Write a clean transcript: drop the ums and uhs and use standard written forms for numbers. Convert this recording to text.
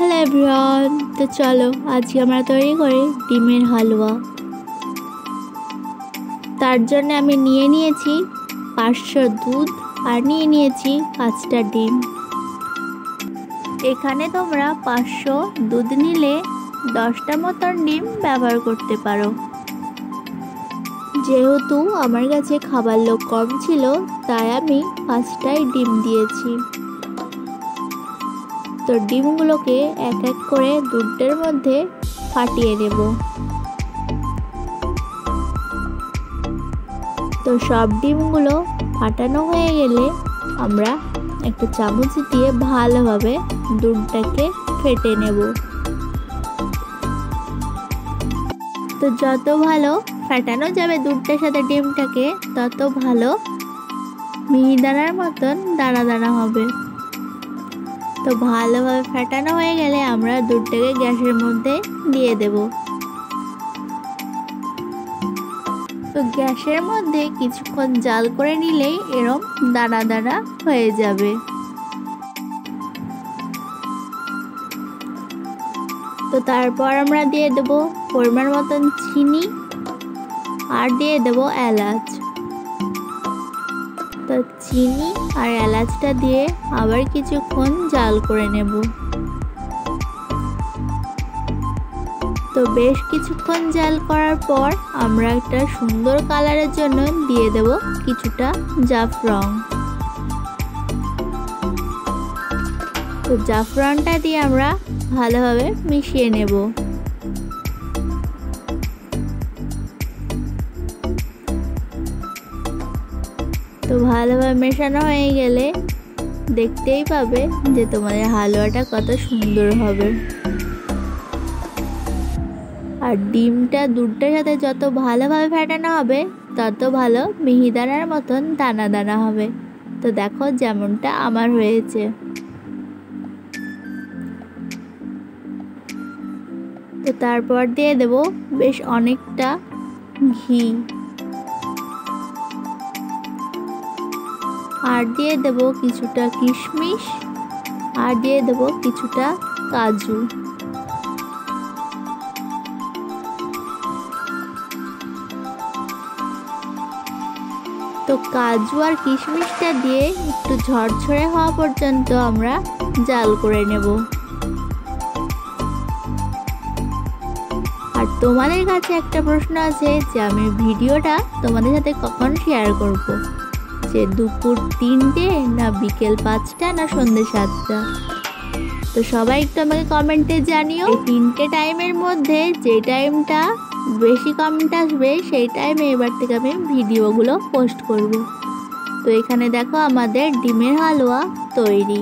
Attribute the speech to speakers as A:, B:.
A: Hello everyone, তো চলো আজকে আমরা তৈরি করি ডিমের হালুয়া। তার জন্য আমি নিয়ে নিয়েছি 500 দুধ আর নিয়ে নিয়েছি 5টা ডিম। এখানে তোমরা 500 দুধ নিলে 10টা মতন ডিম ব্যবহার করতে পারো। যেহেতু আমার কাছে খাবার লোক কম ছিল তাই আমি 5টাই ডিম দিয়েছি। তো ডিমগুলোকে এক এক করে দুধের মধ্যে ফাটিয়ে নেব। তো সব ডিমগুলো ফাটানো হয়ে গেলে আমরা একটা চামচ দিয়ে ভালোভাবে দুধটাকে ফেটে নেব। তো যত ভালো ফাটানো যাবে দুধটার সাথে ডিমটাকে তত ভালো মিহিদানার মতন দানা দানা হবে। তো ভালোভাবে ফাটানো হয়ে গেলে আমরা দুধটাকে গ্যাসের মধ্যে দিয়ে দেব। তো গ্যাসের মধ্যে কিছুক্ষণ জাল করে নিলেই এরকম দানা দানা হয়ে যাবে। তো তারপর আমরা দিয়ে দেব পরিমাণ মতন চিনি আর দিয়ে দেব এলাচ। তো চিনি আর এলাচটা দিয়ে আবার কিছুক্ষণ জাল করে নেব। তো বেশ কিছুক্ষণ জাল করার পর আমরা একটা সুন্দর কালারের জন্য দিয়ে দেব কিছুটা জাফরান। তো জাফরানটা দিয়ে আমরা ভালোভাবে মিশিয়ে নেব। তো ভালোভাবে মেশানো হয়ে গেলে দেখতেই পাবে যে তোমাদের হালুয়াটা কত সুন্দর হবে। আর ডিমটা দুধটার সাথে যত ভালোভাবে ফাটানো হবে তত ভালো মিহিদানার মতন দানা দানা হবে। তো দেখো যেমনটা আমার হয়েছে। তো তারপর দিয়ে দেব বেশ অনেকটা ঘি আর দিয়ে দেব কিছুটা কিশমিশ আর দিয়ে দেব কিছুটা কাজু। তো কাজু আর কিশমিশটা দিয়ে একটু ঝরঝরে হওয়া পর্যন্ত আমরা জাল করে নেব। আর তোমাদের কাছে একটা প্রশ্ন আছে যে আমি ভিডিওটা তোমাদের সাথে কখন শেয়ার করব, যে দুপুর 3টে না বিকেল 5টা না সন্ধ্যে 7টা। তো সবাই একটু আমাকে কমেন্টে জানিও এই 3টে টাইমের মধ্যে যে টাইমটা বেশি কমেন্ট আসবে সেই টাইমে এবার থেকে আমি ভিডিওগুলো পোস্ট করব। তো এখানে দেখো আমাদের ডিমের হালুয়া তৈরি।